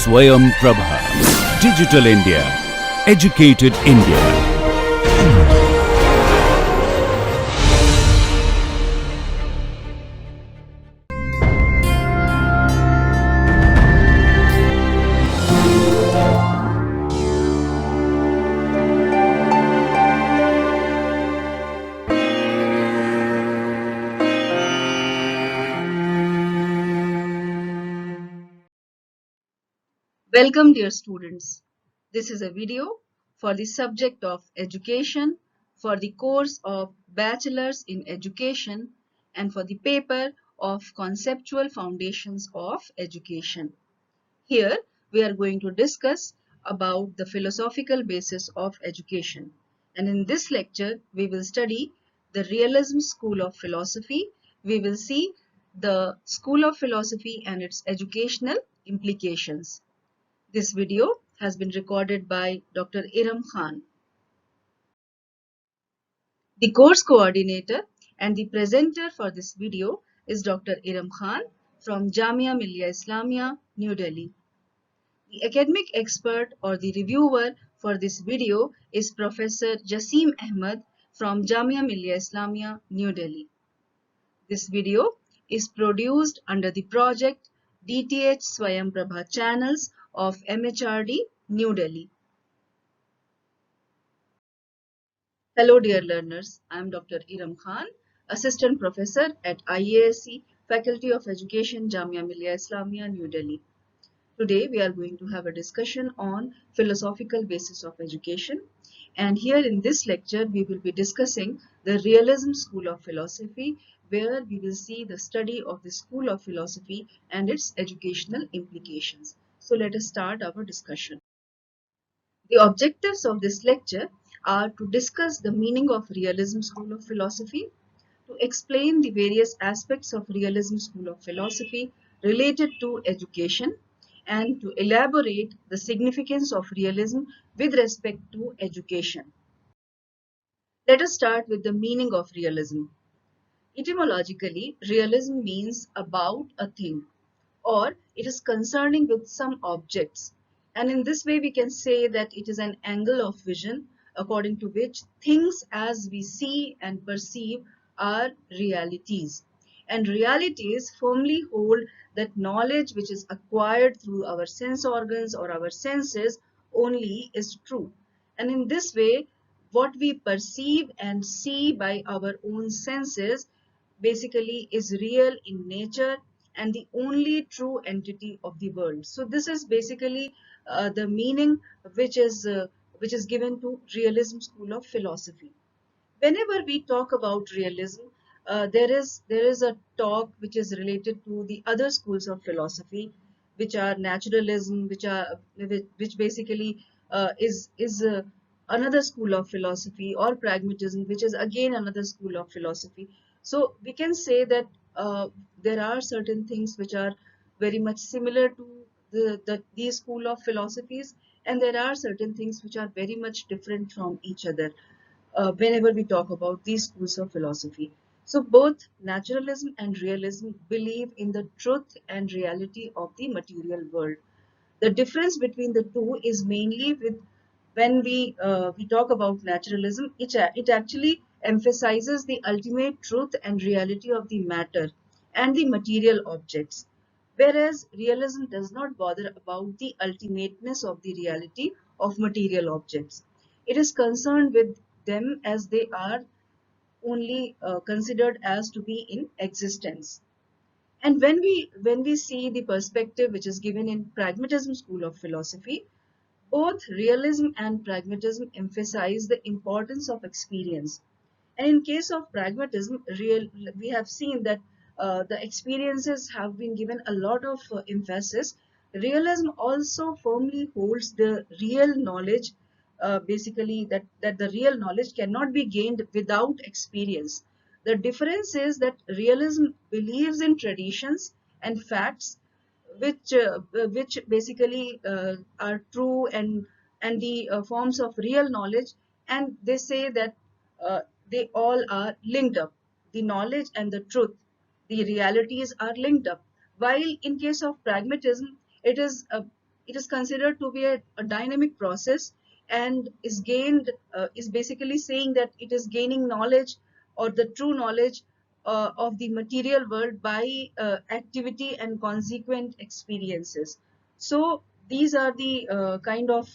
Swayam Prabha. Digital India. Educated India. Welcome dear students. This is a video for the subject of education for the course of Bachelor's in Education and for the paper of Conceptual Foundations of Education. Here we are going to discuss about the philosophical basis of education, and in this lecture we will study the Realism School of Philosophy. We will see the School of Philosophy and its educational implications. This video has been recorded by Dr. Iram Khan. The course coordinator and the presenter for this video is Dr. Iram Khan from Jamia Millia Islamia, New Delhi. The academic expert or the reviewer for this video is Professor Jasim Ahmed from Jamia Millia Islamia, New Delhi. This video is produced under the project DTH Swayam Prabha channels of MHRD, New Delhi. Hello dear learners, I am Dr. Iram Khan, Assistant Professor at IASC, Faculty of Education, Jamia Millia Islamia, New Delhi. Today we are going to have a discussion on philosophical basis of education, and here in this lecture we will be discussing the Realism School of Philosophy, where we will see the study of the School of Philosophy and its educational implications. So let us start our discussion. The objectives of this lecture are to discuss the meaning of Realism School of Philosophy, to explain the various aspects of Realism School of Philosophy related to education, and to elaborate the significance of realism with respect to education. Let us start with the meaning of realism. Etymologically, realism means about a thing, or it is concerning with some objects, and in this way we can say that it is an angle of vision according to which things as we see and perceive are realities, and realities firmly hold that knowledge which is acquired through our sense organs or our senses only is true, and in this way what we perceive and see by our own senses basically is real in nature and the only true entity of the world. So this is basically the meaning which is given to Realism School of Philosophy. Whenever we talk about realism, there is a talk which is related to the other schools of philosophy, which are naturalism, which basically is another school of philosophy, or pragmatism, which is again another school of philosophy. So we can say that there are certain things which are very much similar to these school of philosophies, and there are certain things which are very much different from each other whenever we talk about these schools of philosophy. So both naturalism and realism believe in the truth and reality of the material world. The difference between the two is mainly with when we talk about naturalism, it actually emphasizes the ultimate truth and reality of the matter and the material objects, whereas realism does not bother about the ultimateness of the reality of material objects. It is concerned with them as they are only considered as to be in existence. And when we see the perspective which is given in pragmatism school of philosophy, both realism and pragmatism emphasize the importance of experience. And in case of pragmatism, we have seen that the experiences have been given a lot of emphasis. Realism also firmly holds the real knowledge, basically that the real knowledge cannot be gained without experience. The difference is that realism believes in traditions and facts which basically are true and the forms of real knowledge, and they say that uh, they all are linked up. The knowledge and the truth, the realities are linked up. While in case of pragmatism, it is it is considered to be a dynamic process, and is basically saying that it is gaining knowledge or the true knowledge of the material world by activity and consequent experiences. So these are the kind of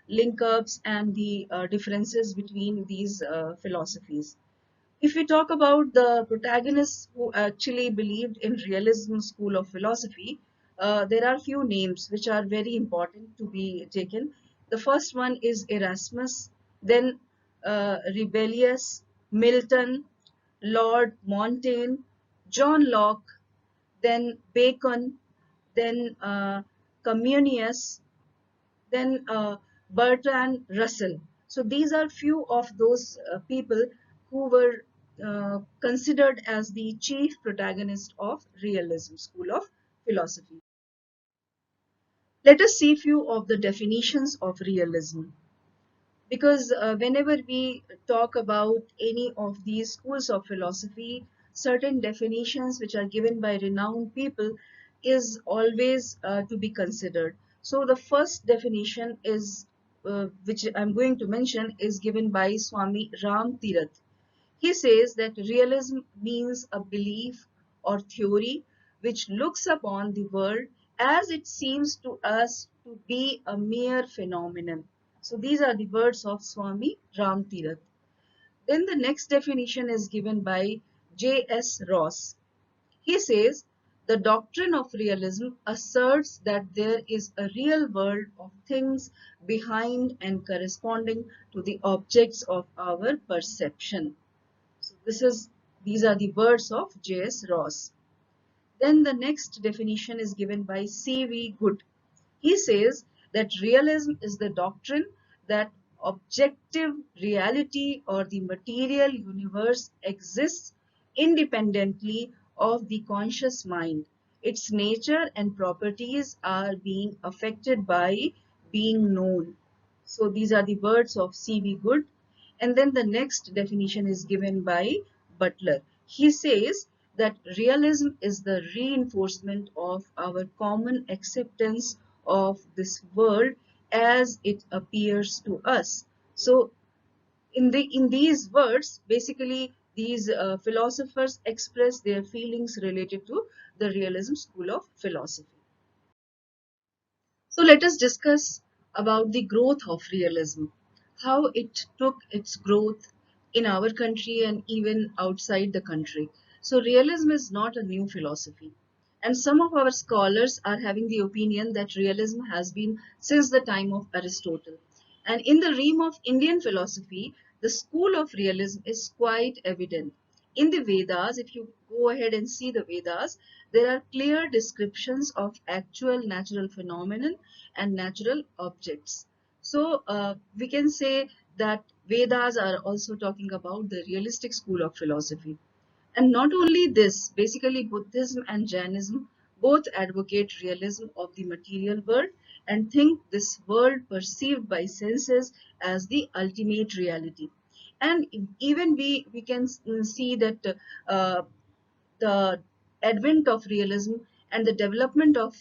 link ups and the differences between these philosophies. If we talk about the protagonists who actually believed in realism school of philosophy, there are few names which are very important to be taken. The first one is Erasmus, then Rebellious, Milton, Lord Montaigne, John Locke, then Bacon, then Comenius, then Bertrand Russell. So these are few of those people who were considered as the chief protagonist of realism school of philosophy. Let us see few of the definitions of realism, because whenever we talk about any of these schools of philosophy, certain definitions which are given by renowned people is always to be considered. So the first definition is which I'm going to mention is given by Swami Ram Tirath. He says that realism means a belief or theory which looks upon the world as it seems to us to be a mere phenomenon. So these are the words of Swami Ram Tirath. Then the next definition is given by J.S. Ross. He says the doctrine of realism asserts that there is a real world of things behind and corresponding to the objects of our perception. So these are the words of J.S. Ross. Then the next definition is given by C.V. Good. He says that realism is the doctrine that objective reality or the material universe exists independently of the conscious mind. Its nature and properties are being affected by being known. So these are the words of C.V. Good. And then the next definition is given by Butler. He says that realism is the reinforcement of our common acceptance of this world as it appears to us. So in these words, basically these philosophers express their feelings related to the realism school of philosophy. So let us discuss about the growth of realism, how it took its growth in our country and even outside the country. So realism is not a new philosophy. And some of our scholars are having the opinion that realism has been since the time of Aristotle. And in the realm of Indian philosophy, the school of realism is quite evident. In the Vedas, if you go ahead and see the Vedas, there are clear descriptions of actual natural phenomenon and natural objects. So we can say that Vedas are also talking about the realistic school of philosophy. And not only this, basically Buddhism and Jainism both advocate realism of the material world and think this world perceived by senses as the ultimate reality. And even we can see that the advent of realism and the development of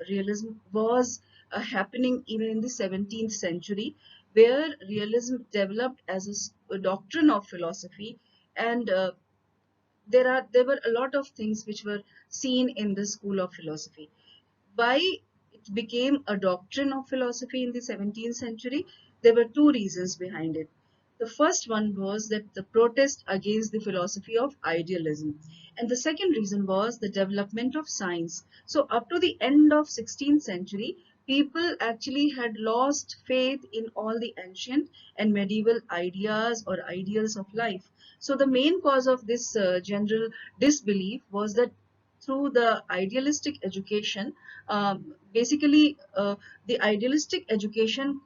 realism was happening even in the 17th century, where realism developed as a doctrine of philosophy, and there were a lot of things which were seen in the school of philosophy. Why it became a doctrine of philosophy in the 17th century? There were two reasons behind it. The first one was that the protest against the philosophy of idealism, and the second reason was the development of science. So up to the end of 16th century, people actually had lost faith in all the ancient and medieval ideas or ideals of life. So the main cause of this general disbelief was that through the idealistic education, basically the idealistic education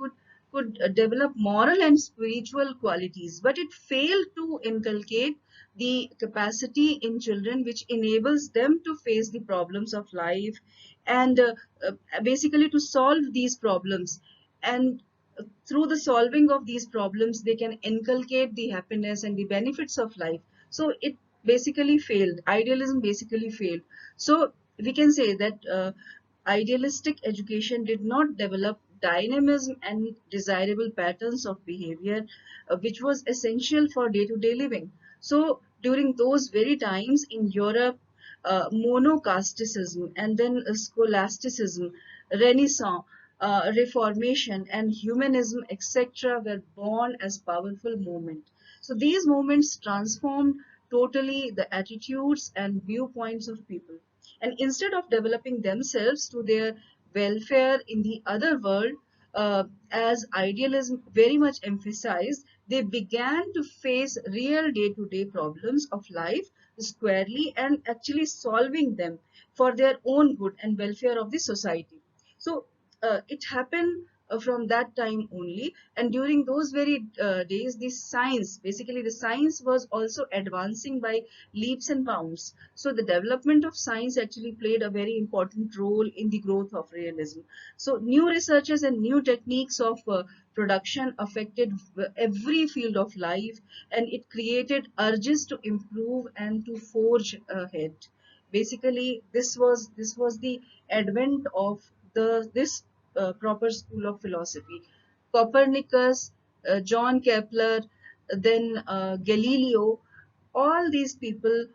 could develop moral and spiritual qualities, but it failed to inculcate the capacity in children which enables them to face the problems of life and basically to solve these problems. And through the solving of these problems, they can inculcate the happiness and the benefits of life. So it basically failed. Idealism basically failed. So we can say that idealistic education did not develop dynamism and desirable patterns of behavior, which was essential for day-to-day living. So during those very times in Europe, monocasticism and then scholasticism, Renaissance, Reformation, and humanism, etc., were born as powerful movements. So these movements transformed totally the attitudes and viewpoints of people. And instead of developing themselves to their welfare in the other world, as idealism very much emphasized, they began to face real day-to-day problems of life squarely and actually solving them for their own good and welfare of the society. So it happened from that time only, and during those very days, the science, basically the science was also advancing by leaps and bounds. So the development of science actually played a very important role in the growth of realism. So new researches and new techniques of production affected every field of life, and it created urges to improve and to forge ahead. Basically, this was the advent of the this proper school of philosophy. Copernicus, John Kepler, then Galileo, all these people,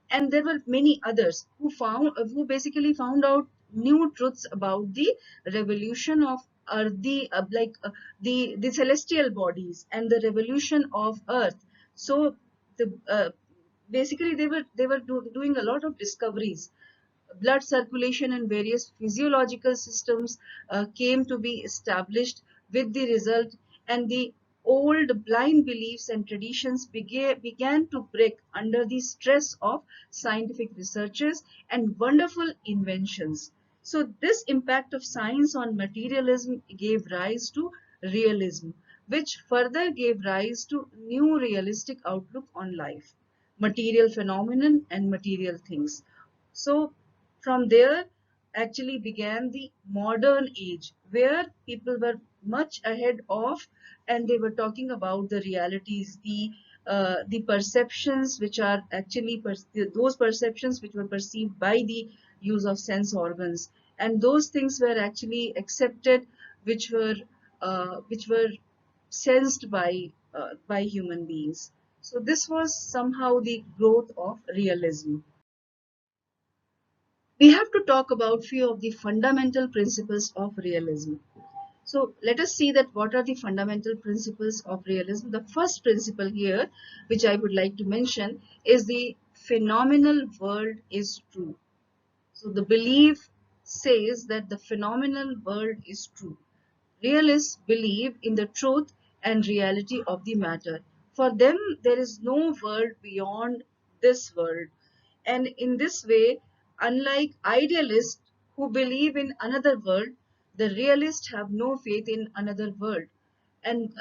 and there were many others who basically found out new truths about the revolution of the celestial bodies and the revolution of Earth. So the basically they were doing a lot of discoveries. Blood circulation and various physiological systems came to be established with the result, and the old blind beliefs and traditions began to break under the stress of scientific researches and wonderful inventions. So this impact of science on materialism gave rise to realism, which further gave rise to new realistic outlook on life, material phenomenon and material things. So from there actually began the modern age, where people were much ahead of, and they were talking about the realities, the perceptions which are actually those perceptions which were perceived by the use of sense organs, and those things were actually accepted, which were sensed by human beings. So this was somehow the growth of realism. We have to talk about few of the fundamental principles of realism. So let us see that what are the fundamental principles of realism. The first principle here, which I would like to mention, is the phenomenal world is true. So the belief says that the phenomenal world is true. Realists believe in the truth and reality of the matter. For them, there is no world beyond this world. And in this way, unlike idealists who believe in another world, the realists have no faith in another world. And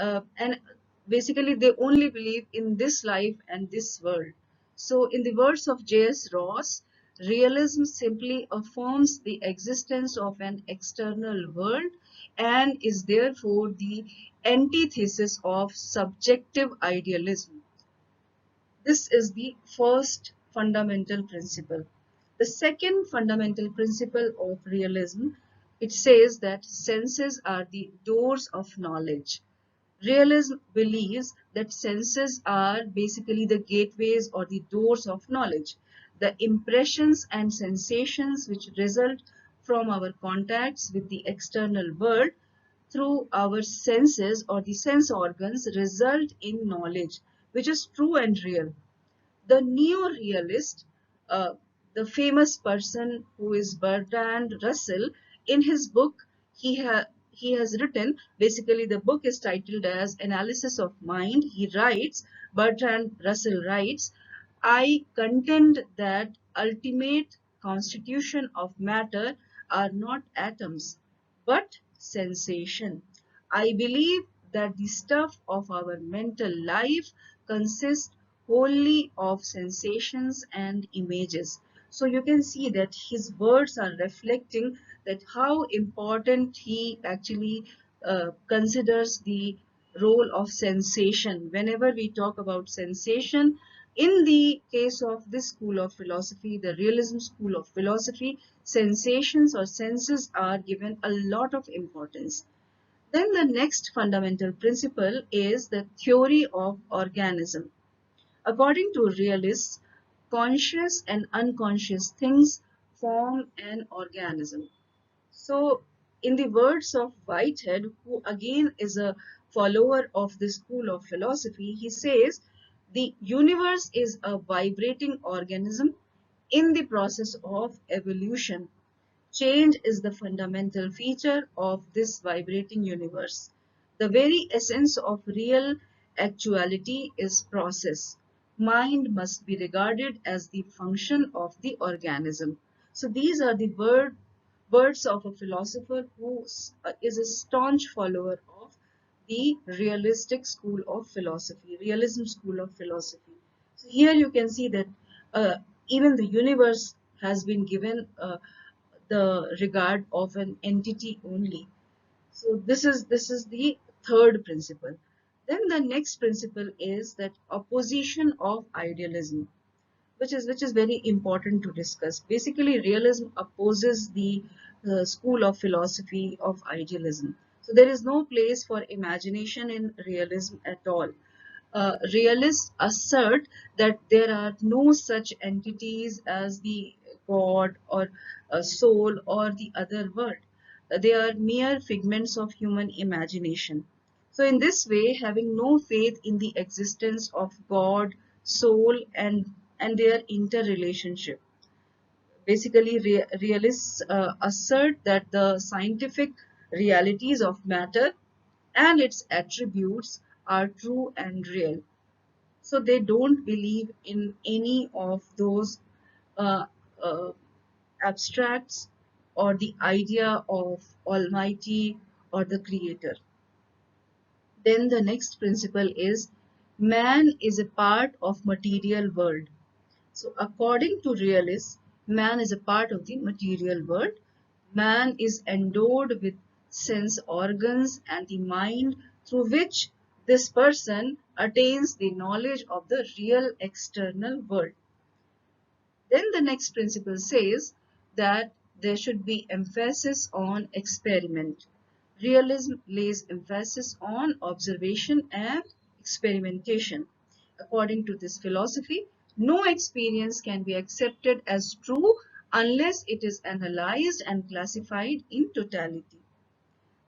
basically, they only believe in this life and this world. So, in the words of J.S. Ross, realism simply affirms the existence of an external world and is therefore the antithesis of subjective idealism. This is the first fundamental principle. The second fundamental principle of realism, it says that senses are the doors of knowledge. Realism believes that senses are basically the gateways or the doors of knowledge. The impressions and sensations which result from our contacts with the external world through our senses or the sense organs result in knowledge, which is true and real. The neo-realist, uh, the famous person who is Bertrand Russell, in his book, he has written, basically the book is titled as Analysis of Mind. Bertrand Russell writes, I contend that ultimate constitution of matter are not atoms, but sensation. I believe that the stuff of our mental life consists wholly of sensations and images. So you can see that his words are reflecting that how important he actually considers the role of sensation. Whenever we talk about sensation, In the case of this school of philosophy, the realism school of philosophy, sensations or senses are given a lot of importance. Then the next fundamental principle is the theory of organism. According to realists, conscious and unconscious things form an organism. So, in the words of Whitehead, who again is a follower of the school of philosophy, he says the universe is a vibrating organism in the process of evolution. Change is the fundamental feature of this vibrating universe. The very essence of real actuality is process. Mind must be regarded as the function of the organism. So these are the words of a philosopher who is a staunch follower of the realistic school of philosophy, realism school of philosophy. So here you can see that uh, even the universe has been given the regard of an entity only. So this is the third principle. Then the next principle is that opposition of idealism, which is very important to discuss. Basically, realism opposes the school of philosophy of idealism. So there is no place for imagination in realism at all. Realists assert that there are no such entities as the God or a soul or the other world. They are mere figments of human imagination. So, in this way, having no faith in the existence of God, soul, and their interrelationship. Basically, realists assert that the scientific realities of matter and its attributes are true and real. So they don't believe in any of those uh, uh, abstracts or the idea of Almighty or the Creator. Then the next principle is man is a part of material world. So according to realists, man is a part of the material world. Man is endowed with sense organs and the mind through which this person attains the knowledge of the real external world. Then the next principle says that there should be emphasis on experiment. Realism lays emphasis on observation and experimentation. According to this philosophy, no experience can be accepted as true unless it is analyzed and classified in totality.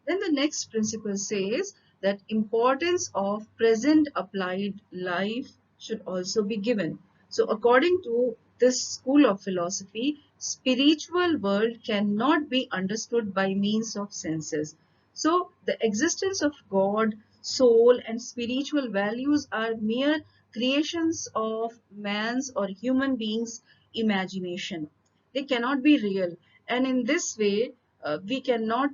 Then the next principle says that importance of present applied life should also be given. So according to this school of philosophy, spiritual world cannot be understood by means of senses. So the existence of God, soul and spiritual values are mere creations of man's or human beings' imagination. They cannot be real, and in this way we cannot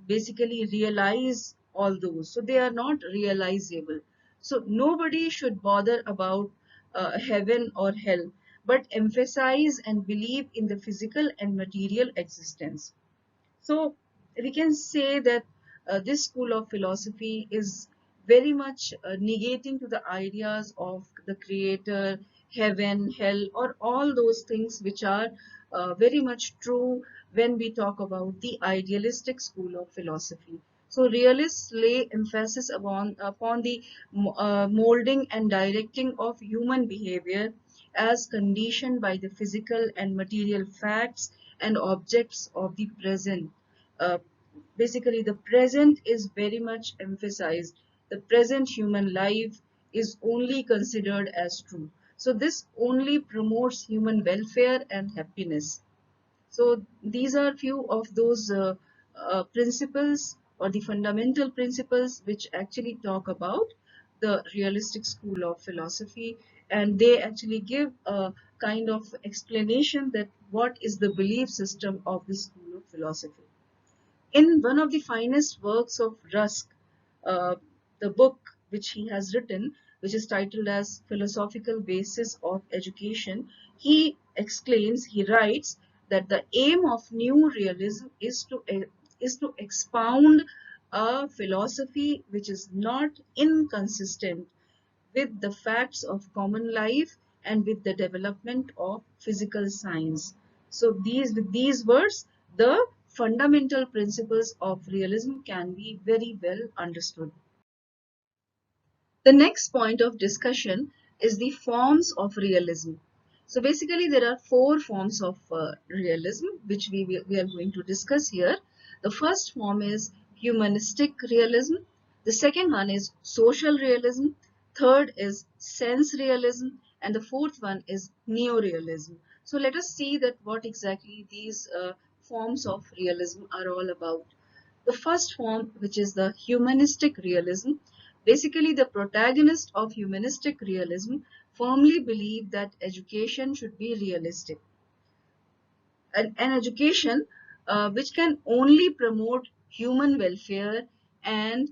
basically realize all those, so they are not realizable. So nobody should bother about heaven or hell, but emphasize and believe in the physical and material existence. So we can say that this school of philosophy is very much negating to the ideas of the creator, heaven, hell, or all those things which are very much true when we talk about the idealistic school of philosophy. So realists lay emphasis upon the molding and directing of human behavior as conditioned by the physical and material facts and objects of the present. uh, Basically, the present is very much emphasized. The present human life is only considered as true. So this only promotes human welfare and happiness. So these are few of those principles or the fundamental principles which actually talk about the realistic school of philosophy, and they actually give a kind of explanation that what is the belief system of the school of philosophy. In one of the finest works of Rusk, uh, the book which he has written, which is titled as Philosophical Basis of Education, he writes that the aim of new realism is to expound a philosophy which is not inconsistent with the facts of common life and with the development of physical science. So with these words, the fundamental principles of realism can be very well understood. The next point of discussion is the forms of realism. So basically there are four forms of realism which we are going to discuss here. The first form is humanistic realism. The second one is social realism. Third is sense realism. And the fourth one is neorealism. So let us see that what exactly these forms of realism are all about. The first form, which is the humanistic realism, basically the protagonist of humanistic realism firmly believe that education should be realistic. An education which can only promote human welfare and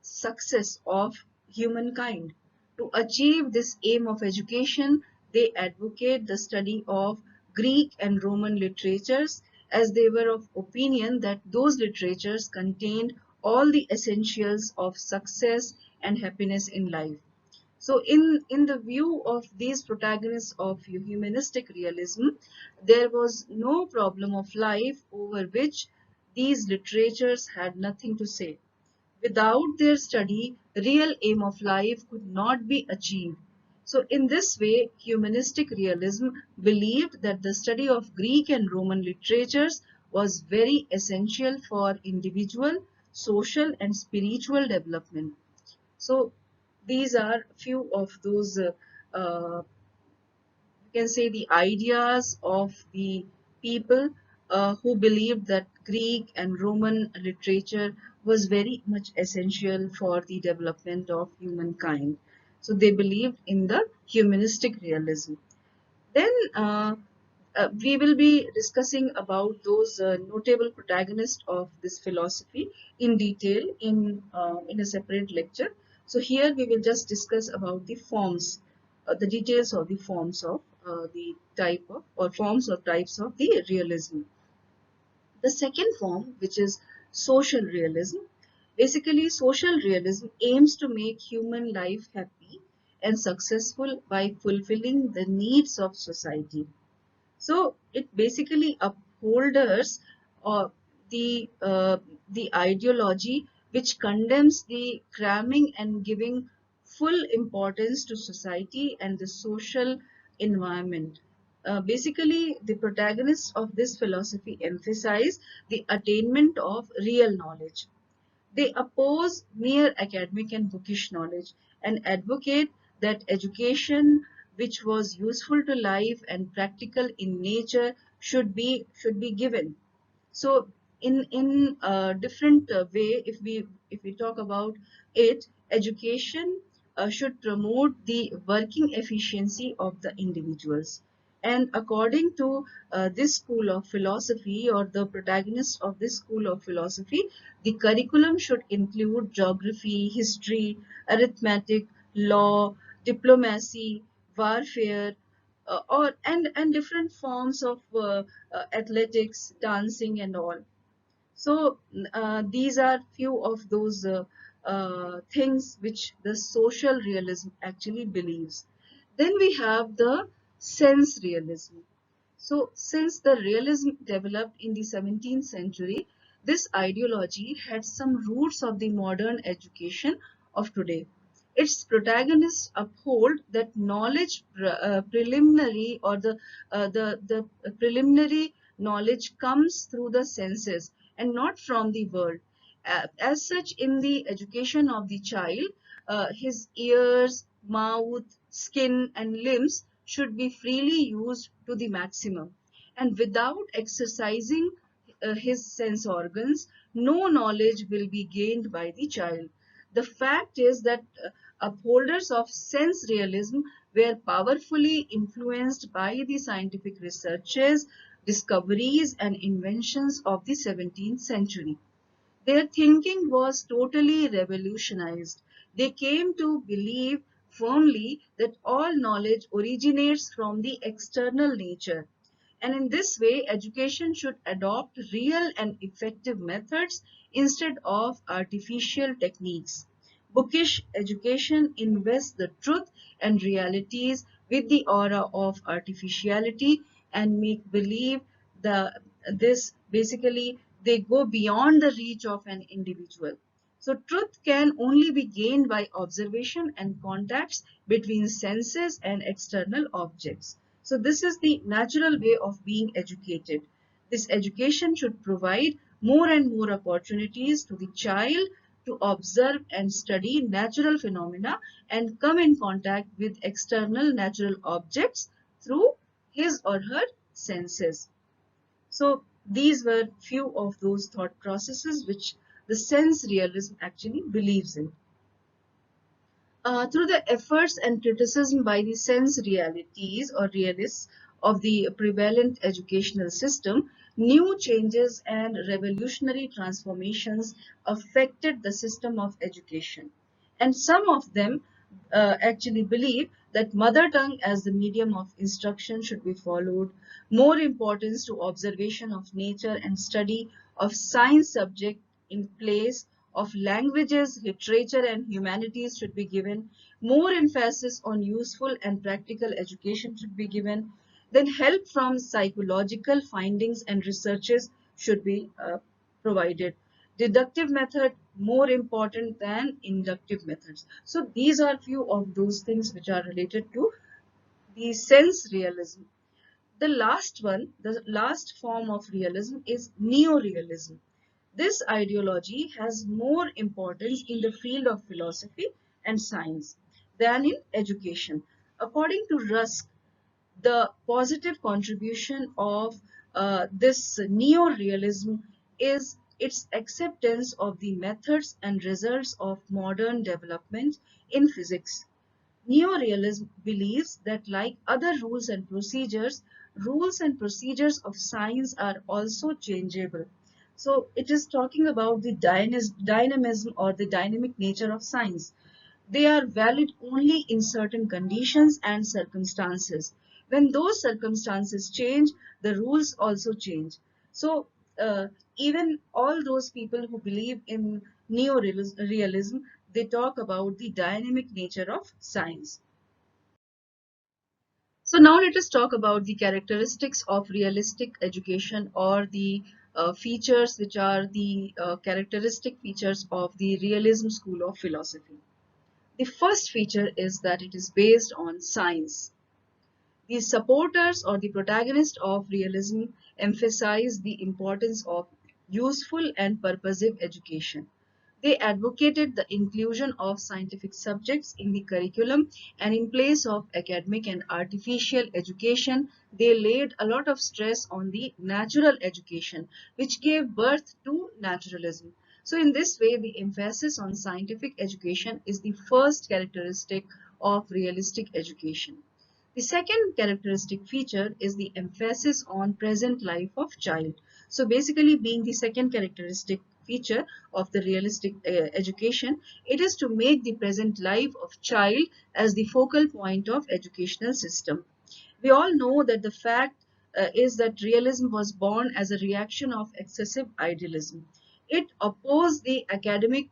success of humankind. To achieve this aim of education, they advocate the study of Greek and Roman literatures, as they were of opinion that those literatures contained all the essentials of success and happiness in life. So in the view of these protagonists of humanistic realism, there was no problem of life over which these literatures had nothing to say. Without their study, real aim of life could not be achieved. So in this way, humanistic realism believed that the study of Greek and Roman literatures was very essential for individual, social and spiritual development. So these are few of those you can say the ideas of the people who believed that Greek and Roman literature was very much essential for the development of humankind. So they believed in the humanistic realism. Then we will be discussing about those notable protagonists of this philosophy in detail in a separate lecture. So here we will just discuss about the forms, the details of the forms of the type of or forms or types of the realism. The second form, which is social realism, basically social realism aims to make human life happy and successful by fulfilling the needs of society. So it basically upholds uh, the ideology which condemns the cramming and giving full importance to society and the social environment. Basically, the protagonists of this philosophy emphasize the attainment of real knowledge. They oppose mere academic and bookish knowledge and advocate that education which was useful to life and practical in nature should be given. So in a different way, if we talk about it, education should promote the working efficiency of the individuals. And according to this school of philosophy or the protagonist of this school of philosophy, the curriculum should include geography, history, arithmetic, law, diplomacy, warfare, and different forms of athletics, dancing, and all. So these are few of those things which the social realism actually believes. Then we have the sense realism. So since the realism developed in the 17th century, this ideology had some roots of the modern education of today. Its protagonists uphold that knowledge preliminary or the preliminary knowledge comes through the senses and not from the world. As such, in the education of the child, his ears, mouth, skin, and limbs should be freely used to the maximum. And without exercising his sense organs, no knowledge will be gained by the child. The fact is that upholders of sense realism were powerfully influenced by the scientific researches, discoveries, and inventions of the 17th century. Their thinking was totally revolutionized. They came to believe firmly that all knowledge originates from the external nature. And in this way, education should adopt real and effective methods instead of artificial techniques. Bookish education invests the truth and realities with the aura of artificiality and make believe. This basically, they go beyond the reach of an individual. So truth can only be gained by observation and contacts between senses and external objects. So this is the natural way of being educated. This education should provide more and more opportunities to the child to observe and study natural phenomena and come in contact with external natural objects through his or her senses. So these were few of those thought processes which the sense realism actually believes in. Through the efforts and criticism by the sense realities or realists of the prevalent educational system, new changes and revolutionary transformations affected the system of education. And some of them actually believe that mother tongue as the medium of instruction should be followed, more importance to observation of nature and study of science subject in place of languages, literature, and humanities should be given. More emphasis on useful and practical education should be given. Then help from psychological findings and researches should be provided. Deductive method more important than inductive methods. So these are few of those things which are related to the sense realism. The last one, the last form of realism is neo-realism. This ideology has more importance in the field of philosophy and science than in education. According to Rusk, the positive contribution of this neo-realism is its acceptance of the methods and results of modern development in physics. Neorealism believes that like other rules and procedures of science are also changeable. So it is talking about the dynamism or the dynamic nature of science. They are valid only in certain conditions and circumstances. When those circumstances change, the rules also change. So even all those people who believe in neo-realism, they talk about the dynamic nature of science. So now let us talk about the characteristics of realistic education, or the features which are the characteristic features of the realism school of philosophy. The first feature is that it is based on science. The supporters or the protagonists of realism emphasize the importance of useful and purposive education. They advocated the inclusion of scientific subjects in the curriculum, and in place of academic and artificial education, they laid a lot of stress on the natural education, which gave birth to naturalism. So in this way, the emphasis on scientific education is the first characteristic of realistic education. The second characteristic feature is the emphasis on present life of child. So basically, being the second characteristic feature of the realistic education, it is to make the present life of child as the focal point of educational system. We all know that the fact is that realism was born as a reaction of excessive idealism. It opposed the academic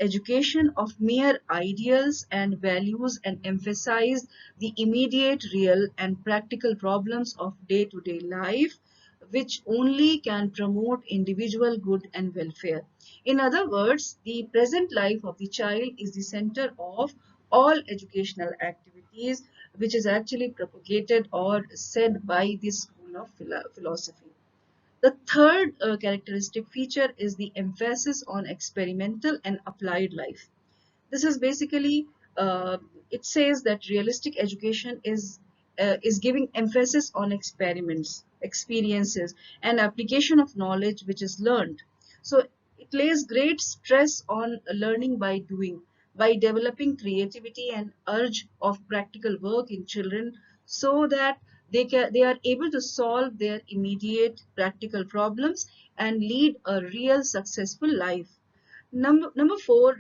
education of mere ideals and values and emphasized the immediate, real, and practical problems of day-to-day life, which only can promote individual good and welfare. In other words, the present life of the child is the center of all educational activities, which is actually propagated or said by this school of philosophy. The third characteristic feature is the emphasis on experimental and applied life. This is basically, it says that realistic education is giving emphasis on experiments, experiences, and application of knowledge which is learned. So it lays great stress on learning by doing, by developing creativity and urge of practical work in children, so that they are able to solve their immediate practical problems and lead a real successful life. Number four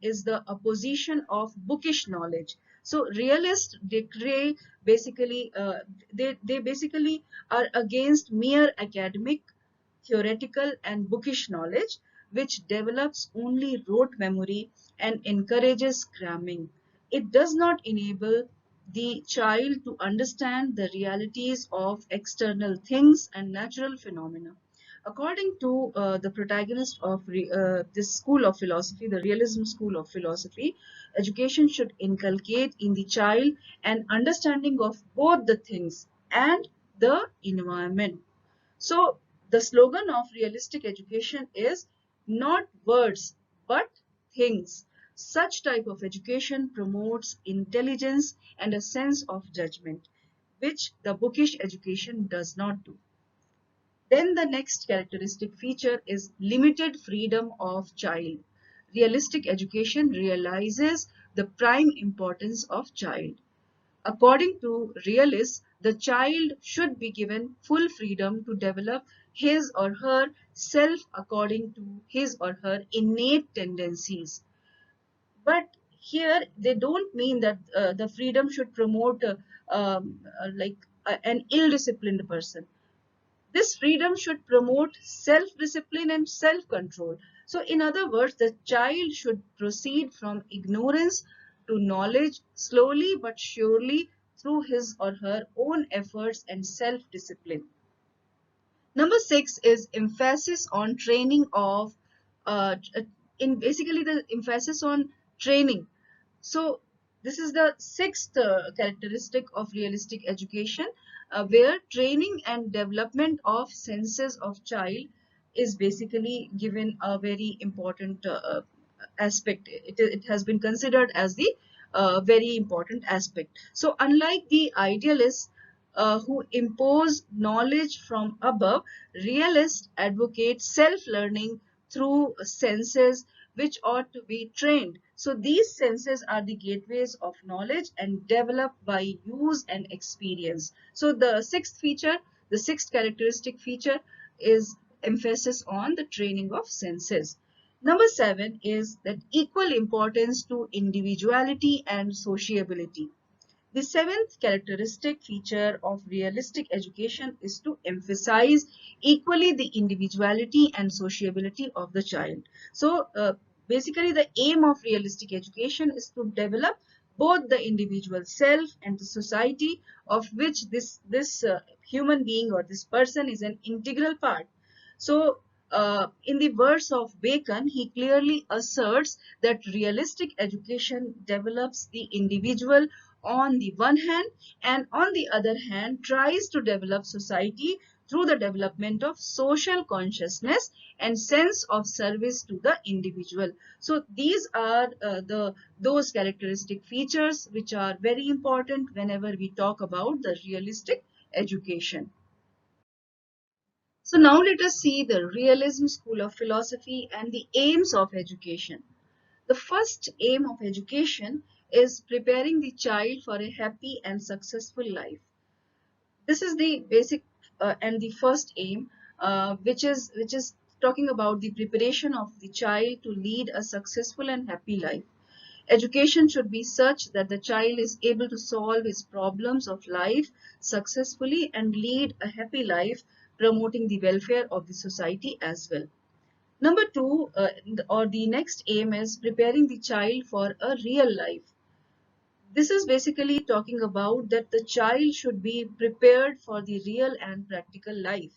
is the opposition of bookish knowledge. So realists declare basically they basically are against mere academic, theoretical, and bookish knowledge, which develops only rote memory and encourages cramming. It does not enable the child to understand the realities of external things and natural phenomena. According to the protagonist of this school of philosophy, the realism school of philosophy, education should inculcate in the child an understanding of both the things and the environment. So, the slogan of realistic education is not words but things. Such type of education promotes intelligence and a sense of judgment, which the bookish education does not do. Then the next characteristic feature is limited freedom of child. Realistic education realizes the prime importance of child. According to realists, the child should be given full freedom to develop his or her self according to his or her innate tendencies. But here they don't mean that the freedom should promote like an ill-disciplined person. This freedom should promote self-discipline and self-control. So in other words, the child should proceed from ignorance to knowledge slowly but surely through his or her own efforts and self-discipline. Number 6 is emphasis on training of, in basically the emphasis on training. So this is the sixth characteristic of realistic education, where training and development of senses of child is basically given a very important aspect. It has been considered as the very important aspect. So unlike the idealists who impose knowledge from above, realists advocate self-learning through senses which ought to be trained. So these senses are the gateways of knowledge and developed by use and experience. So the sixth characteristic feature is emphasis on the training of senses. Number 7 is that equal importance to individuality and sociability. The seventh characteristic feature of realistic education is to emphasize equally the individuality and sociability of the child. So basically the aim of realistic education is to develop both the individual self and the society of which this human being or this person is an integral part. So in the words of Bacon, he clearly asserts that realistic education develops the individual on the one hand and on the other hand tries to develop society through the development of social consciousness and sense of service to the individual. So these are those characteristic features which are very important whenever we talk about the realistic education. So now let us see the realism school of philosophy and the aims of education. The first aim of education is preparing the child for a happy and successful life. This is the basic and the first aim, which is talking about the preparation of the child to lead a successful and happy life. Education should be such that the child is able to solve his problems of life successfully and lead a happy life, promoting the welfare of the society as well. Number two, or the next aim is preparing the child for a real life. This is basically talking about that the child should be prepared for the real and practical life.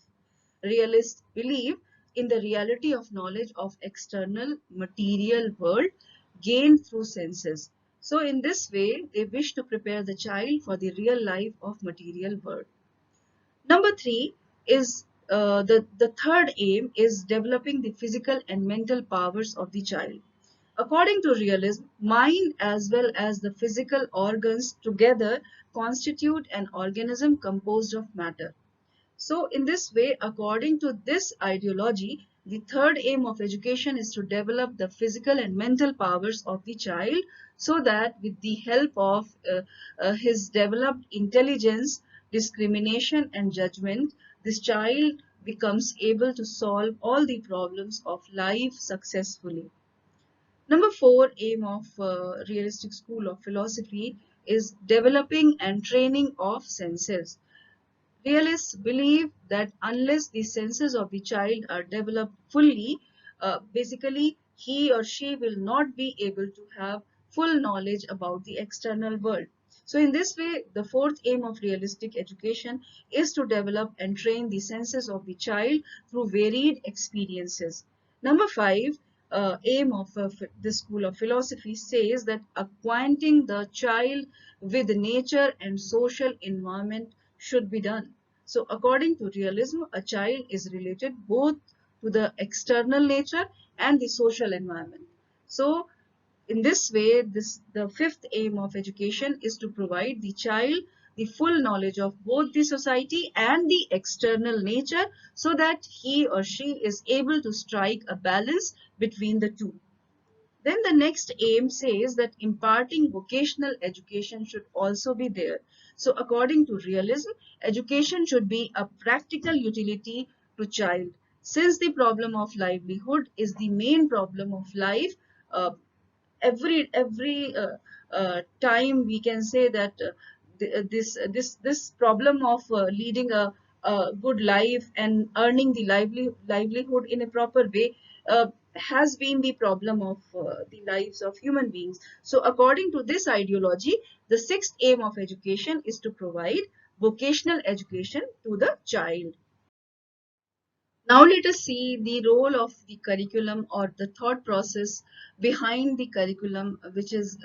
Realists believe in the reality of knowledge of external material world gained through senses. So in this way, they wish to prepare the child for the real life of material world. Number three is the third aim is developing the physical and mental powers of the child. According to realism, mind as well as the physical organs together constitute an organism composed of matter. So in this way, according to this ideology, the third aim of education is to develop the physical and mental powers of the child so that with the help of his developed intelligence, discrimination and judgment, this child becomes able to solve all the problems of life successfully. Number four aim of realistic school of philosophy is developing and training of senses. Realists believe that unless the senses of the child are developed fully, basically he or she will not be able to have full knowledge about the external world. So in this way, the fourth aim of realistic education is to develop and train the senses of the child through varied experiences. Number five, aim of this school of philosophy says that acquainting the child with nature and social environment should be done. So according to realism, a child is related both to the external nature and the social environment. So in this way, the fifth aim of education is to provide the child the full knowledge of both the society and the external nature so that he or she is able to strike a balance between the two. Then the next aim says that imparting vocational education should also be there. So according to realism, education should be a practical utility to child. Since the problem of livelihood is the main problem of life, uh, every time we can say that this problem of leading a good life and earning the livelihood in a proper way has been the problem of the lives of human beings. So according to this ideology, the sixth aim of education is to provide vocational education to the child. Now let us see the role of the curriculum or the thought process behind the curriculum which is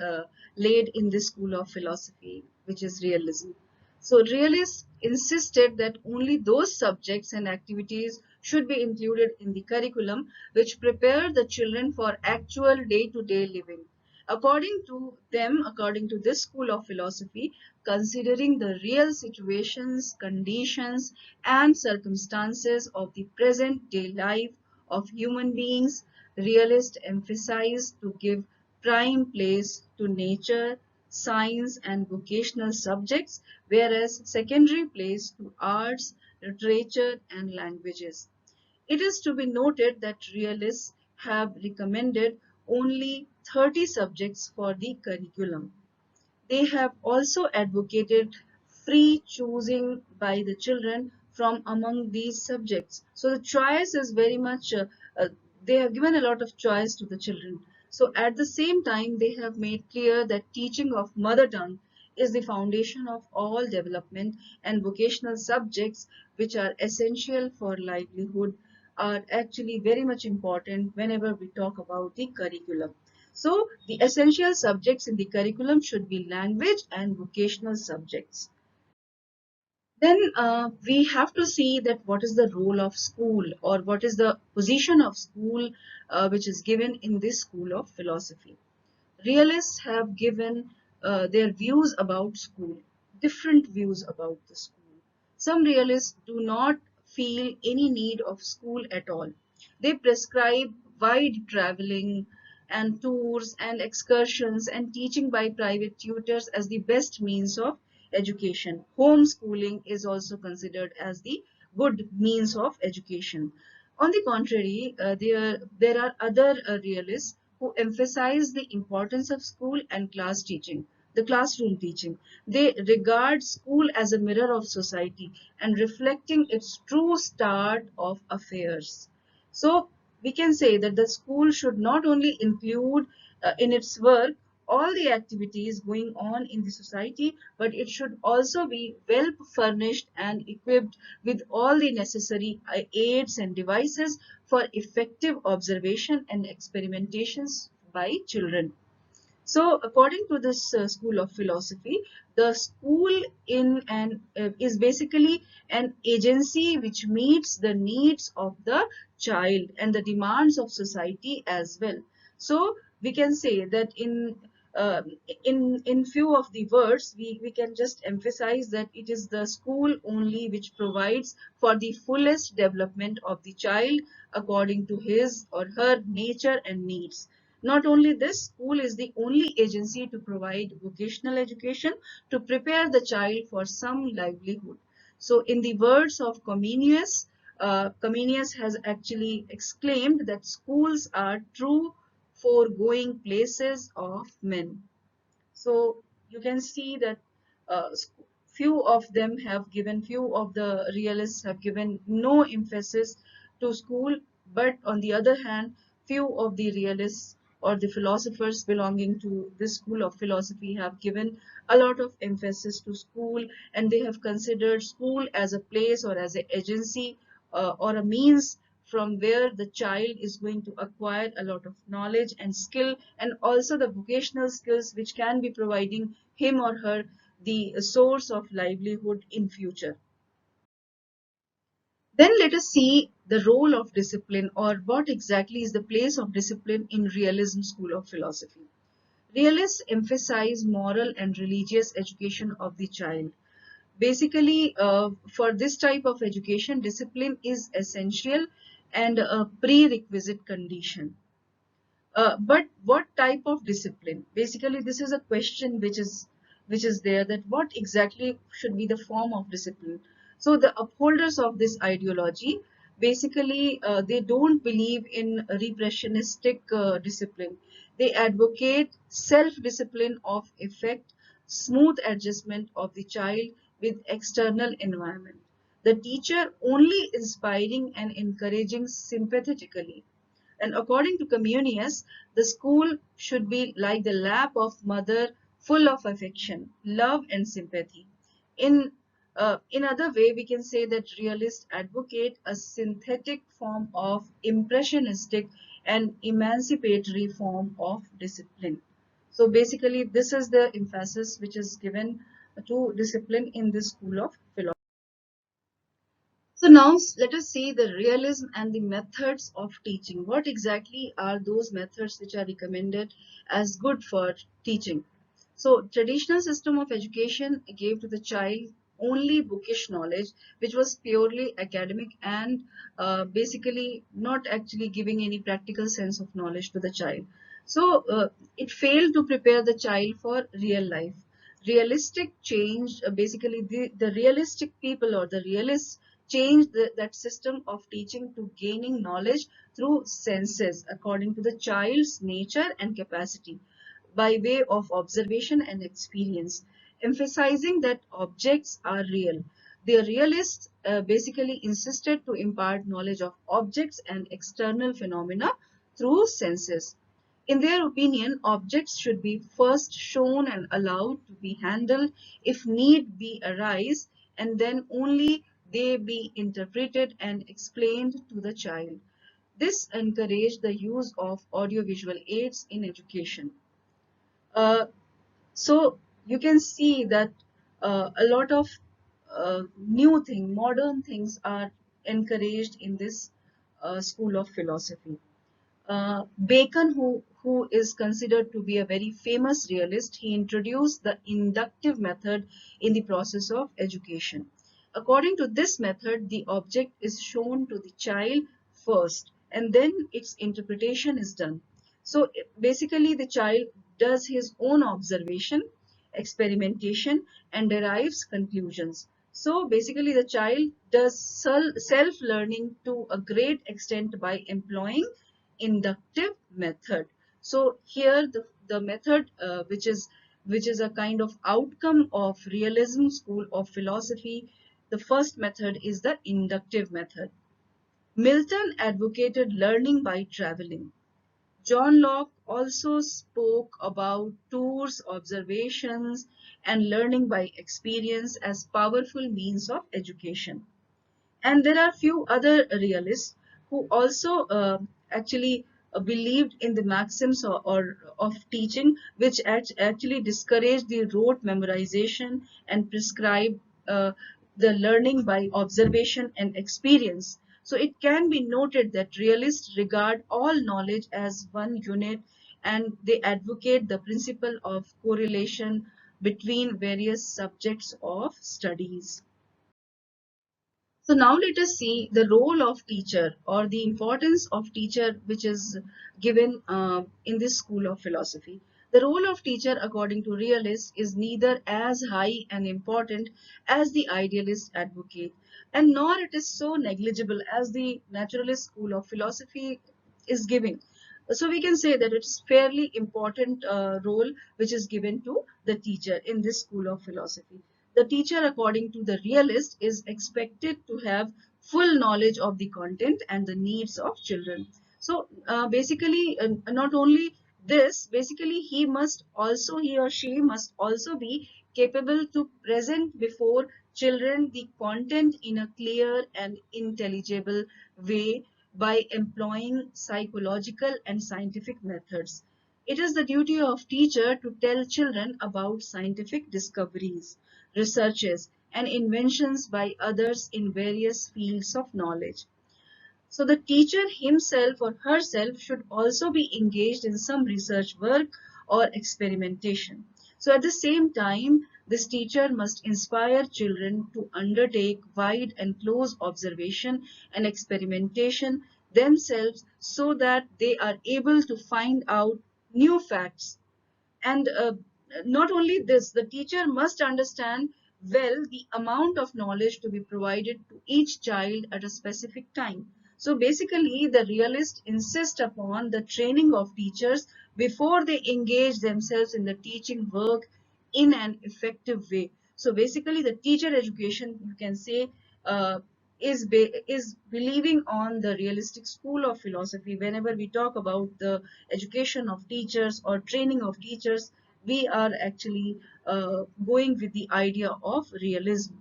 laid in this school of philosophy, which is realism. So realists insisted that only those subjects and activities should be included in the curriculum which prepare the children for actual day-to-day living. According to them, according to this school of philosophy, considering the real situations, conditions, and circumstances of the present day life of human beings, realists emphasize to give prime place to nature, science, and vocational subjects, whereas secondary place to arts, literature, and languages. It is to be noted that realists have recommended only 30 subjects for the curriculum. They have also advocated free choosing by the children from among these subjects. So the choice is very much, they have given a lot of choice to the children. So at the same time, they have made clear that teaching of mother tongue is the foundation of all development, and vocational subjects which are essential for livelihood are actually very much important whenever we talk about the curriculum. So the essential subjects in the curriculum should be language and vocational subjects. Then we have to see that what is the role of school or what is the position of school which is given in this school of philosophy. Realists have given their views about school, different views about the school. Some realists do not feel any need of school at all. They prescribe wide traveling and tours and excursions and teaching by private tutors as the best means of education. Homeschooling is also considered as the good means of education. On the contrary, there are other realists who emphasize the importance of school and class teaching, the classroom teaching. They regard school as a mirror of society and reflecting its true start of affairs. So we can say that the school should not only include in its work all the activities going on in the society, but it should also be well furnished and equipped with all the necessary aids and devices for effective observation and experimentations by children. So, according to this school of philosophy, the school is basically an agency which meets the needs of the child and the demands of society as well. So, we can say that uh, in few of the words, we can just emphasize that it is the school only which provides for the fullest development of the child according to his or her nature and needs. Not only this, school is the only agency to provide vocational education to prepare the child for some livelihood. So, in the words of Comenius, Comenius has actually exclaimed that schools are true foregoing places of men. So, you can see that few of them have given, few of the realists have given no emphasis to school, but on the other hand, few of the realists or the philosophers belonging to this school of philosophy have given a lot of emphasis to school, and they have considered school as a place or as an agency or a means from where the child is going to acquire a lot of knowledge and skill, and also the vocational skills which can be providing him or her the source of livelihood in future. Then let us see the role of discipline, or what exactly is the place of discipline in realism school of philosophy. Realists emphasize moral and religious education of the child. Basically, for this type of education, discipline is essential and a prerequisite condition. But what type of discipline? Basically, this is a question which is there, that what exactly should be the form of discipline. So the upholders of this ideology, basically, they don't believe in repressionistic discipline. They advocate self-discipline of effect, smooth adjustment of the child with external environment. The teacher only inspiring and encouraging sympathetically. And according to Comenius, the school should be like the lap of mother, full of affection, love, and sympathy. In in other way, we can say that realists advocate a synthetic form of impressionistic and emancipatory form of discipline. So basically, this is the emphasis which is given to discipline in this school of philosophy. So now let us see the realism and the methods of teaching. What exactly are those methods which are recommended as good for teaching? So traditional system of education gave to the child only bookish knowledge, which was purely academic and basically not actually giving any practical sense of knowledge to the child. So it failed to prepare the child for real life. Realistic change, basically the realistic people or the realists changed that system of teaching to gaining knowledge through senses according to the child's nature and capacity, by way of observation and experience, emphasizing that objects are real. The realists basically insisted to impart knowledge of objects and external phenomena through senses. In their opinion, objects should be first shown and allowed to be handled if need be arise, and then only they be interpreted and explained to the child. This encouraged the use of audiovisual aids in education. Uh, so you can see that a lot of modern things are encouraged in this school of philosophy. Bacon, who is considered to be a very famous realist, he introduced the inductive method in the process of education. According to this method, the object is shown to the child first, and then its interpretation is done. So basically, the child does his own observation, experimentation, and derives conclusions. So basically, the child does self-learning to a great extent by employing inductive method. So here the method which is a kind of outcome of realism school of philosophy, the first method is the inductive method. Milton advocated learning by traveling. John Locke also spoke about tours, observations, and learning by experience as powerful means of education. And there are few other realists who also actually believed in the maxims or of teaching, which actually discouraged the rote memorization and prescribed the learning by observation and experience. So it can be noted that realists regard all knowledge as one unit, and they advocate the principle of correlation between various subjects of studies. So now let us see the role of teacher, or the importance of teacher, which is given in this school of philosophy. The role of teacher according to realists is neither as high and important as the idealist advocate, and nor it is so negligible as the naturalist school of philosophy is giving. So we can say that it's fairly important role which is given to the teacher in this school of philosophy. The teacher, according to the realist, is expected to have full knowledge of the content and the needs of children. So basically, not only this basically he or she must also be capable to present before children the content in a clear and intelligible way by employing psychological and scientific methods. It is the duty of teacher to tell children about scientific discoveries, researches, and inventions by others in various fields of knowledge. So the teacher himself or herself should also be engaged in some research work or experimentation. So at the same time, this teacher must inspire children to undertake wide and close observation and experimentation themselves so that they are able to find out new facts. And not only this, the teacher must understand well the amount of knowledge to be provided to each child at a specific time. So basically, the realist insist upon the training of teachers before they engage themselves in the teaching work in an effective way. So basically, the teacher education, you can say, uh, is believing on the realistic school of philosophy. Whenever we talk about the education of teachers or training of teachers, we are actually going with the idea of realism.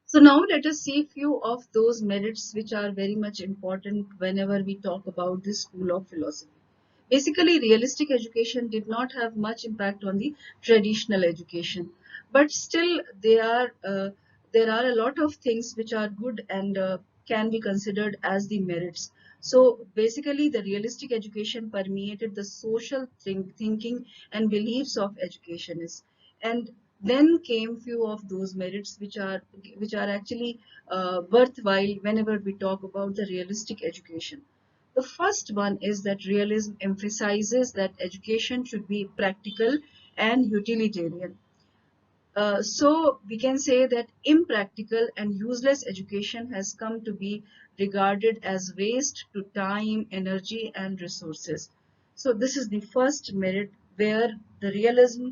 So now let us see few of those merits which are very much important whenever we talk about this school of philosophy. Basically, realistic education did not have much impact on the traditional education, but still there are a lot of things which are good and can be considered as the merits. So basically, the realistic education permeated the social thinking and beliefs of educationists, and then came few of those merits which are actually worthwhile whenever we talk about the realistic education. The first one is that realism emphasizes that education should be practical and utilitarian. So we can say that impractical and useless education has come to be regarded as waste to time, energy, and resources. So this is the first merit where the realism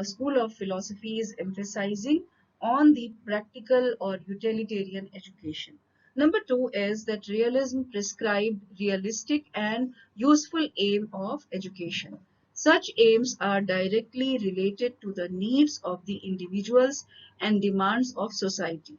school of philosophy is emphasizing on the practical or utilitarian education. Number two is that realism prescribed realistic and useful aim of education. Such aims are directly related to the needs of the individuals and demands of society.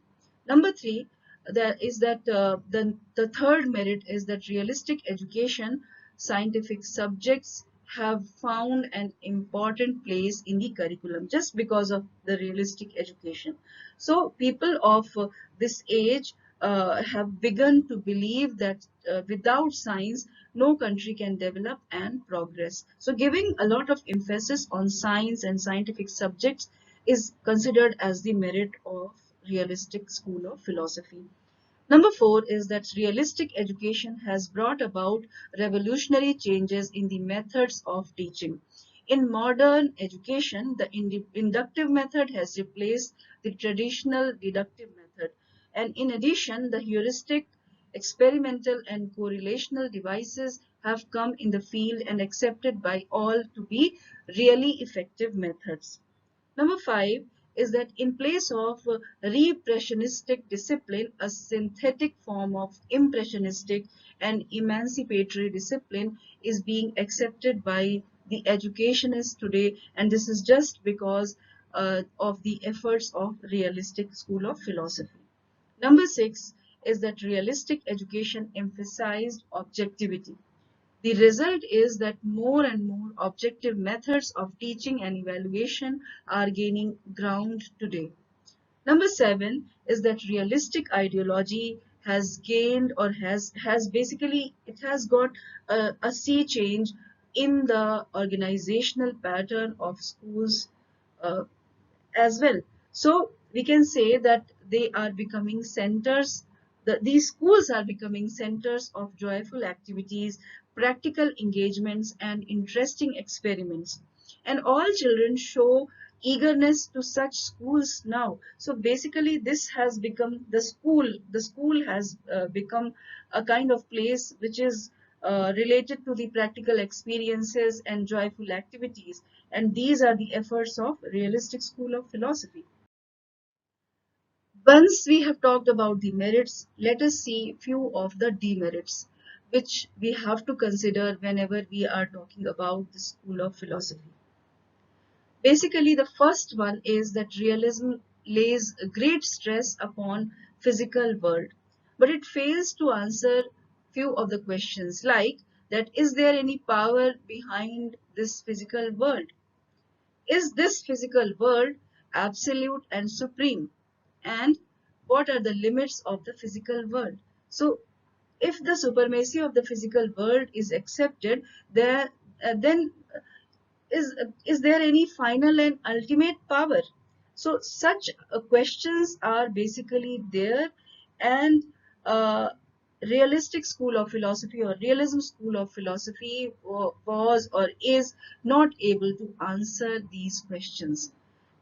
Number three, the third merit is that realistic education, scientific subjects have found an important place in the curriculum just because of the realistic education. So people of this age have begun to believe that without science, no country can develop and progress. So giving a lot of emphasis on science and scientific subjects is considered as the merit of realistic school of philosophy. Number four is that realistic education has brought about revolutionary changes in the methods of teaching. In modern education, the inductive method has replaced the traditional deductive method. And in addition, the heuristic, experimental, and correlational devices have come in the field and accepted by all to be really effective methods. Number five is that in place of repressionistic discipline, a synthetic form of impressionistic and emancipatory discipline is being accepted by the educationists today, and this is just because of the efforts of realistic school of philosophy. Number six is that realistic education emphasized objectivity. The result is that more and more objective methods of teaching and evaluation are gaining ground today. Number seven is that realistic ideology has gained or has basically it has got a sea change in the organizational pattern of schools uh, as well. So we can say that they are becoming centers, these schools are becoming centers of joyful activities, practical engagements, and interesting experiments. And all children show eagerness to such schools now. So basically, this has become the school. The school has become a kind of place which is related to the practical experiences and joyful activities, and these are the efforts of realistic school of philosophy. Once we have talked about the merits, let us see few of the demerits. which we have to consider whenever we are talking about the school of philosophy. Basically, the first one is that realism lays a great stress upon physical world, but it fails to answer few of the questions like that: is there any power behind this physical world? Is this physical world absolute and supreme? And what are the limits of the physical world? So, if the supremacy of the physical world is accepted, then is there any final and ultimate power? So such questions are basically there, and uh, realistic school of philosophy or realism school of philosophy was or is not able to answer these questions.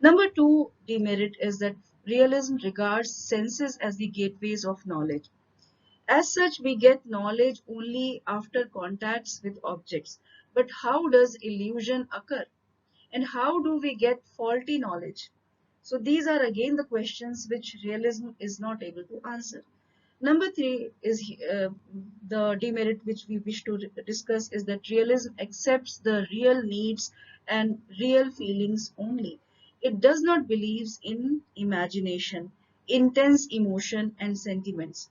Number two demerit is that realism regards senses as the gateways of knowledge. As such, we get knowledge only after contacts with objects. But how does illusion occur? And how do we get faulty knowledge? So these are again the questions which realism is not able to answer. Number three is the demerit which we wish to discuss is that realism accepts the real needs and real feelings only. It does not believe in imagination, intense emotion, and sentiments.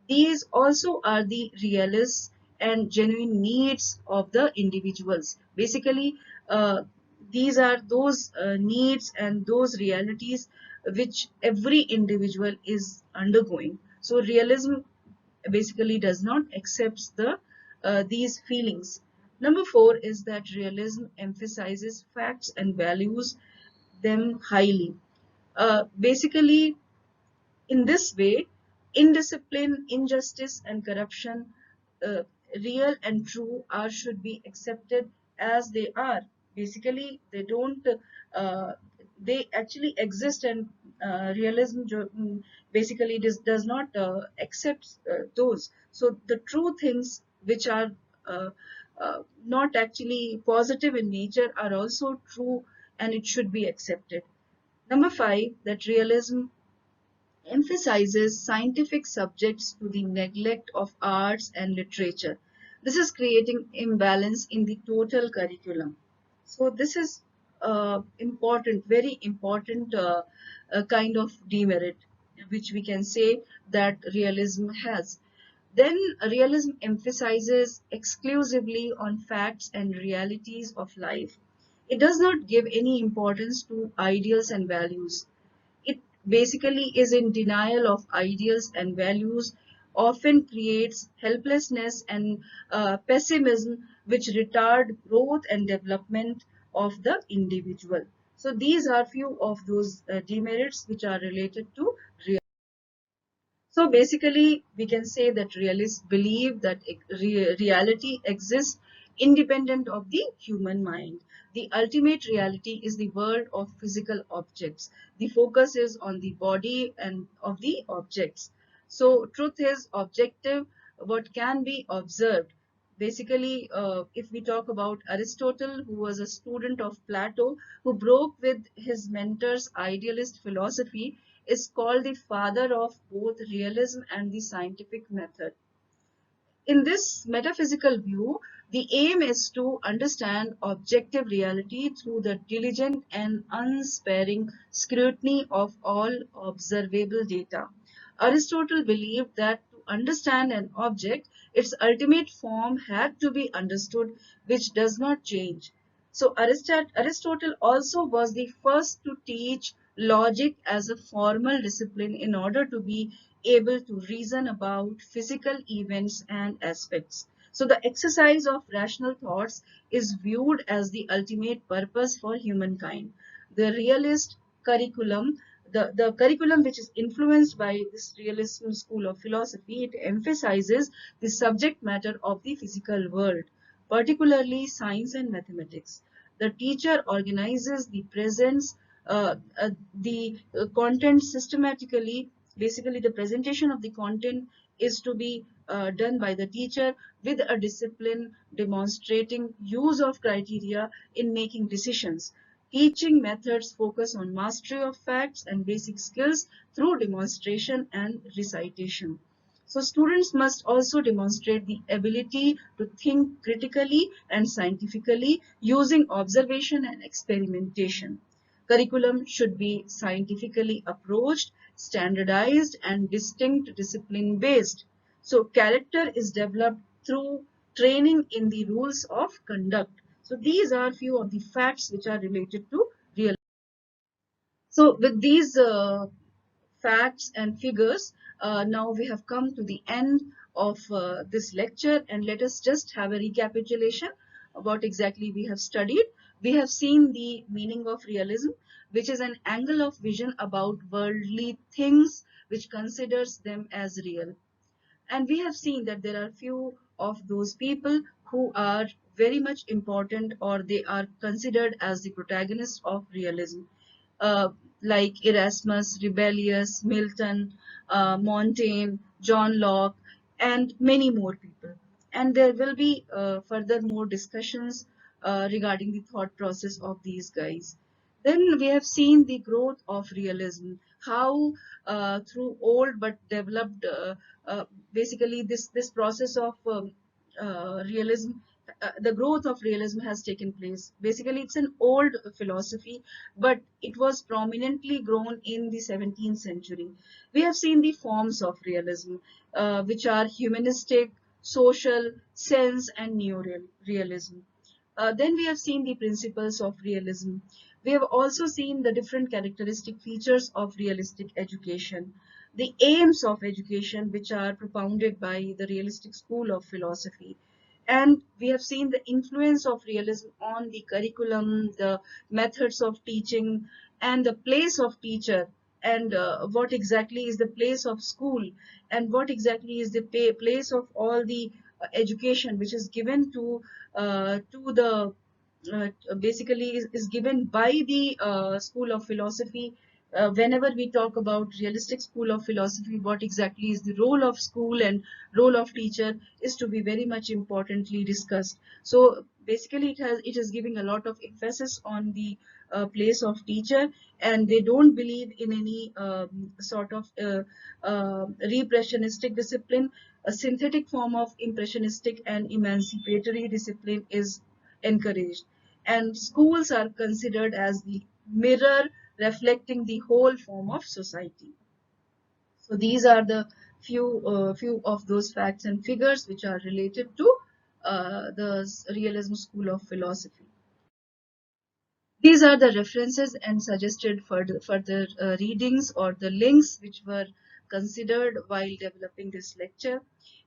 These also are the realists and genuine needs of the individuals. Basically, uh, these are those needs and those realities which every individual is undergoing. So realism basically does not accept these feelings. Number four is that realism emphasizes facts and values them highly. Basically, in this way, indiscipline, injustice, and corruption, uh, real and true, are should be accepted as they are. Basically, they don't. They actually exist, and realism basically does not accept those. So the true things which are uh, not actually positive in nature are also true, and it should be accepted. Number five, that realism emphasizes scientific subjects to the neglect of arts and literature. This is creating imbalance in the total curriculum. So this is important, very important kind of demerit, which we can say that realism has. Then realism emphasizes exclusively on facts and realities of life. It does not give any importance to ideals and values. It basically is in denial of ideals and values, often creates helplessness and pessimism, which retard growth and development of the individual. So these are few of those demerits which are related to real. So basically, we can say that realists believe that reality exists independent of the human mind. The ultimate reality is the world of physical objects. The focus is on the body and of the objects. So truth is objective, what can be observed. Basically, if we talk about Aristotle, who was a student of Plato, who broke with his mentor's idealist philosophy, is called the father of both realism and the scientific method. In this metaphysical view, the aim is to understand objective reality through the diligent and unsparing scrutiny of all observable data. Aristotle believed that to understand an object, its ultimate form had to be understood, which does not change. So Aristotle also was the first to teach logic as a formal discipline in order to be able to reason about physical events and aspects. So the exercise of rational thoughts is viewed as the ultimate purpose for humankind. The realist curriculum, the curriculum which is influenced by this realism school of philosophy, it emphasizes the subject matter of the physical world, particularly science and mathematics. The teacher organizes the presence, the content systematically. Basically, the presentation of the content is to be done by the teacher with a discipline demonstrating use of criteria in making decisions. Teaching methods focus on mastery of facts and basic skills through demonstration and recitation. So students must also demonstrate the ability to think critically and scientifically using observation and experimentation. Curriculum should be scientifically approached, standardized, and distinct discipline based. So character is developed through training in the rules of conduct. So these are few of the facts which are related to real. So with these facts and figures, now we have come to the end of this lecture, and let us just have a recapitulation of what exactly we have studied. We have seen the meaning of realism, which is an angle of vision about worldly things which considers them as real. And we have seen that there are few of those people who are very much important, or they are considered as the protagonists of realism, uh, like Erasmus, Rebellius, Milton, Montaigne, John Locke, and many more people. And there will be further more discussions regarding the thought process of these guys. Then we have seen the growth of realism, how through old but developed, basically this process of realism, the growth of realism has taken place. Basically, it's an old philosophy, but it was prominently grown in the 17th century. We have seen the forms of realism, which are humanistic, social, sense, and neo-realism. Then we have seen the principles of realism. We have also seen the different characteristic features of realistic education, the aims of education which are propounded by the realistic school of philosophy. And we have seen the influence of realism on the curriculum, the methods of teaching, and the place of teacher, and what exactly is the place of school, and what exactly is the place of all the education which is given to the basically is given by the school of philosophy. Whenever we talk about realistic school of philosophy, what exactly is the role of school and role of teacher is to be very much importantly discussed. So basically it is giving a lot of emphasis on the place of teacher, and they don't believe in any sort of repressionistic discipline. A synthetic form of impressionistic and emancipatory discipline is encouraged, and schools are considered as the mirror reflecting the whole form of society. So these are the few of those facts and figures which are related to the realism school of philosophy. These are the references and suggested further readings or the links which were considered while developing this lecture.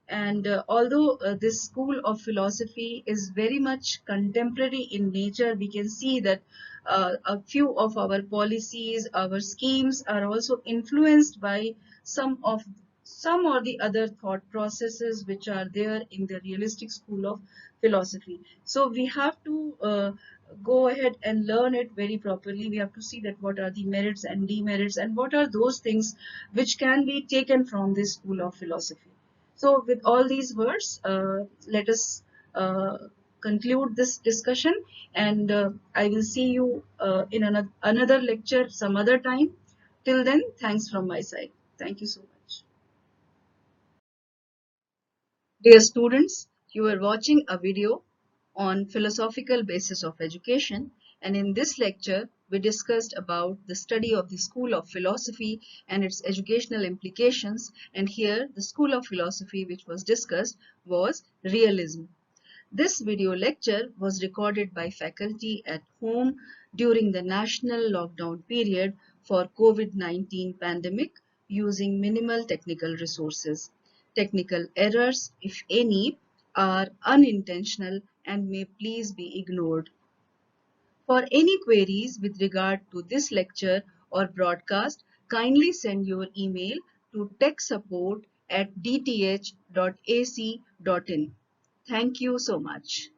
And although this school of philosophy is very much contemporary in nature, we can see that a few of our policies, our schemes are also influenced by some or the other thought processes which are there in the realistic school of philosophy. So we have to go ahead and learn it very properly. We have to see that what are the merits and demerits, and what are those things which can be taken from this school of philosophy. So with all these words, let us conclude this discussion, and I will see you in another lecture some other time. Till then, thanks from my side. Thank you so much. Dear students, you are watching a video on philosophical basis of education, and in this lecture we discussed about the study of the school of philosophy and its educational implications, and here the school of philosophy which was discussed was realism. This video lecture was recorded by faculty at home during the national lockdown period for COVID-19 pandemic using minimal technical resources. Technical errors, if any, are unintentional and may please be ignored. For any queries with regard to this lecture or broadcast, kindly send your email to techsupport@dth.ac.in. Thank you so much.